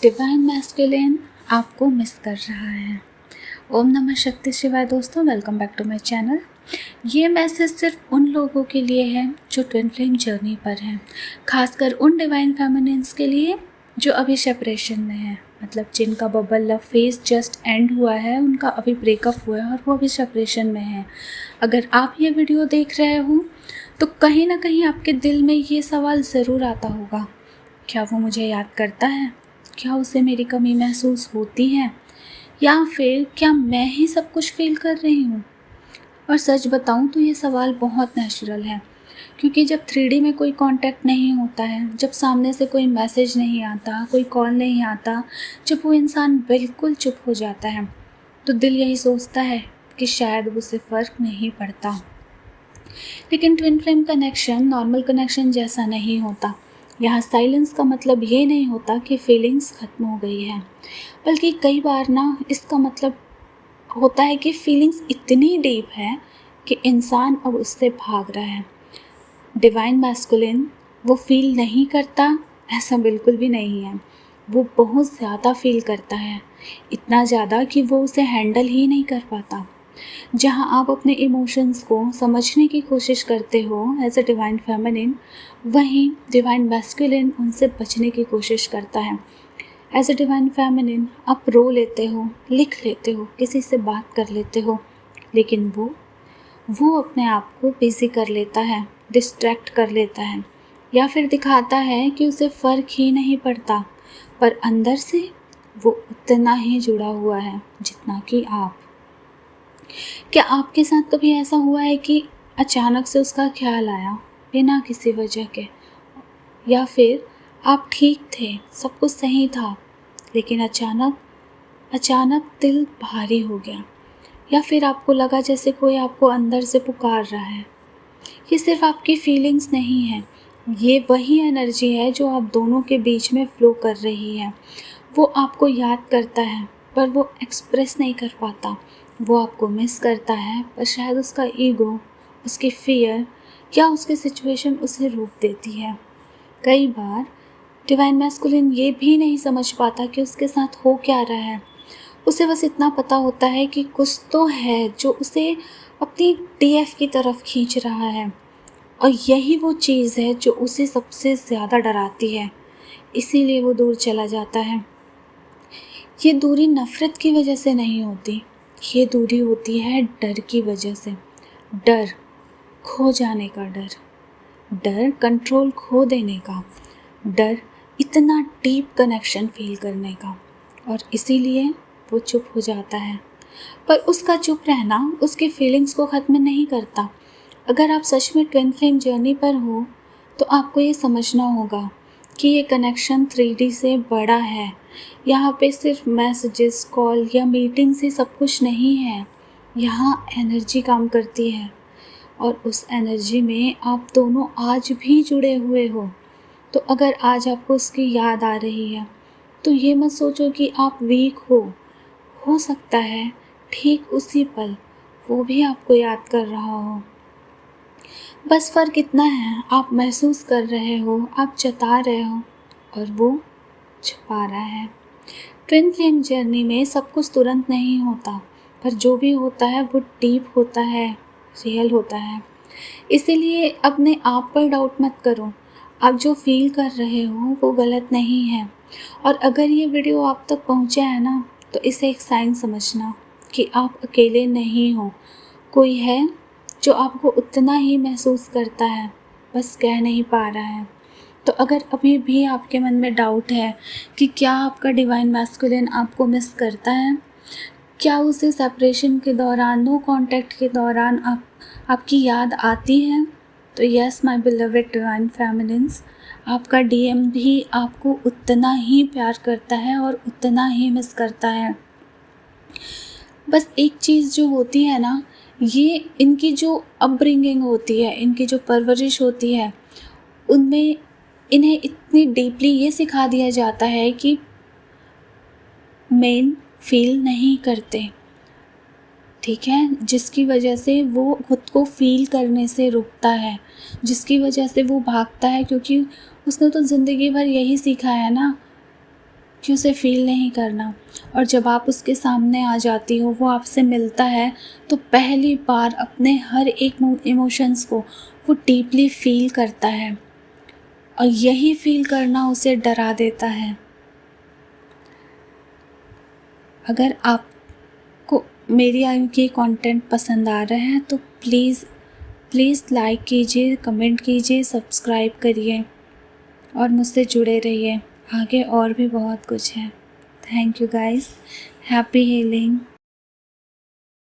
Divine masculine आपको miss कर रहा है। ओम नमः शक्ति शिवाय। दोस्तों, welcome back to my channel. ये मैसेज सिर्फ उन लोगों के लिए है जो ट्विन फ्लेम जर्नी पर हैं, खासकर उन डिवाइन फेमिनिन्स के लिए जो अभी सेपरेशन में है, मतलब जिनका bubble love phase just and हुआ है, उनका अभी ब्रेकअप हुआ है और वो अभी सेपरेशन में है। अगर आप ये वीडियो देख रहे हो तो कहीं ना कहीं आपके दिल में ये सवाल ज़रूर आता होगा, क्या वो मुझे याद करता है? क्या उसे मेरी कमी महसूस होती है? या फिर क्या मैं ही सब कुछ फील कर रही हूँ? और सच बताऊँ तो ये सवाल बहुत नेचुरल है, क्योंकि जब 3D में कोई कांटेक्ट नहीं होता है, जब सामने से कोई मैसेज नहीं आता, कोई कॉल नहीं आता, जब वो इंसान बिल्कुल चुप हो जाता है, तो दिल यही सोचता है कि शायद उसे फ़र्क नहीं पड़ता। लेकिन twin flame connection normal connection जैसा नहीं होता। यहाँ साइलेंस का मतलब ये नहीं होता कि फीलिंग्स ख़त्म हो गई है, बल्कि कई बार ना इसका मतलब होता है कि फीलिंग्स इतनी डीप है कि इंसान अब उससे भाग रहा है। डिवाइन मैस्कुलिन वो फील नहीं करता, ऐसा बिल्कुल भी नहीं है। वो बहुत ज़्यादा फील करता है, इतना ज़्यादा कि वो उसे हैंडल ही नहीं कर पाता। जहाँ आप अपने इमोशंस को समझने की कोशिश करते हो एज अ डिवाइन फेमिनिन, वहीं डिवाइन मैस्कुलिन उनसे बचने की कोशिश करता है। एज अ डिवाइन फेमिनिन आप रो लेते हो, लिख लेते हो, किसी से बात कर लेते हो, लेकिन वो अपने आप को बिजी कर लेता है, डिस्ट्रैक्ट कर लेता है, या फिर दिखाता है कि उसे फ़र्क ही नहीं पड़ता, पर अंदर से वो उतना ही जुड़ा हुआ है जितना कि आप। क्या आपके साथ कभी ऐसा हुआ है कि अचानक से उसका ख्याल आया बिना किसी वजह के, या फिर आप ठीक थे, सब कुछ सही था, लेकिन अचानक दिल भारी हो गया, या फिर आपको लगा जैसे कोई आपको अंदर से पुकार रहा है? ये सिर्फ आपकी फीलिंग्स नहीं है, ये वही एनर्जी है जो आप दोनों के बीच में फ्लो कर रही है। वो आपको याद करता है पर वो एक्सप्रेस नहीं कर पाता। वो आपको मिस करता है पर शायद उसका ईगो, उसकी फियर या उसकी सिचुएशन उसे रोक देती है। कई बार डिवाइन मैस्कुलिन ये भी नहीं समझ पाता कि उसके साथ हो क्या रहा है। उसे बस इतना पता होता है कि कुछ तो है जो उसे अपनी TF की तरफ खींच रहा है, और यही वो चीज़ है जो उसे सबसे ज़्यादा डराती है। इसीलिए वो दूर चला जाता है। ये दूरी नफ़रत की वजह से नहीं होती, ये दूरी होती है डर की वजह से। डर खो जाने का डर, डर कंट्रोल खो देने का, डर इतना डीप कनेक्शन फील करने का, और इसीलिए वो चुप हो जाता है। पर उसका चुप रहना उसकी फीलिंग्स को ख़त्म नहीं करता। अगर आप सच में ट्विन फ्लेम जर्नी पर हो तो आपको ये समझना होगा कि ये कनेक्शन 3D से बड़ा है। यहाँ पे सिर्फ मैसेजेस, कॉल या मीटिंग से सब कुछ नहीं है। यहाँ एनर्जी काम करती है, और उस एनर्जी में आप दोनों आज भी जुड़े हुए हो। तो अगर आज आपको उसकी याद आ रही है तो ये मत सोचो कि आप वीक हो सकता है ठीक उसी पल वो भी आपको याद कर रहा हो। बस फ़र्क इतना है, आप महसूस कर रहे हो, आप जता रहे हो, और वो छुपा रहा है। ट्विन फ्लेम जर्नी में सब कुछ तुरंत नहीं होता, पर जो भी होता है वो डीप होता है, रियल होता है। इसीलिए अपने आप पर डाउट मत करो। आप जो फील कर रहे हो वो गलत नहीं है, और अगर ये वीडियो आप तक पहुँचा है ना, तो इसे एक साइन समझना कि आप अकेले नहीं हो। कोई है जो आपको उतना ही महसूस करता है, बस कह नहीं पा रहा है। तो अगर अभी भी आपके मन में डाउट है कि क्या आपका डिवाइन मैस्कुलिन आपको मिस करता है, क्या उसे सेपरेशन के दौरान, नो कांटेक्ट के दौरान आपकी याद आती है, तो yes my beloved divine feminines, आपका DM भी आपको उतना ही प्यार करता है और उतना ही मिस करता है। बस एक चीज़ जो होती है ना, ये इनकी जो अपब्रिंगिंग होती है, इनकी जो परवरिश होती है, उनमें इन्हें इतनी डीपली ये सिखा दिया जाता है कि मेन फील नहीं करते, ठीक है, जिसकी वजह से वो खुद को फील करने से रुकता है, जिसकी वजह से वो भागता है, क्योंकि उसने तो ज़िंदगी भर यही सीखा है ना कि उसे फ़ील नहीं करना। और जब आप उसके सामने आ जाती हो, वो आपसे मिलता है, तो पहली बार अपने हर एक इमोशंस को वो डीपली फ़ील करता है और यही फ़ील करना उसे डरा देता है। अगर आपको मेरी ये कंटेंट पसंद आ रहा है तो प्लीज़ लाइक कीजिए, कमेंट कीजिए, सब्सक्राइब करिए और मुझसे जुड़े रहिए। आगे और भी बहुत कुछ है। Thank you guys. Happy healing.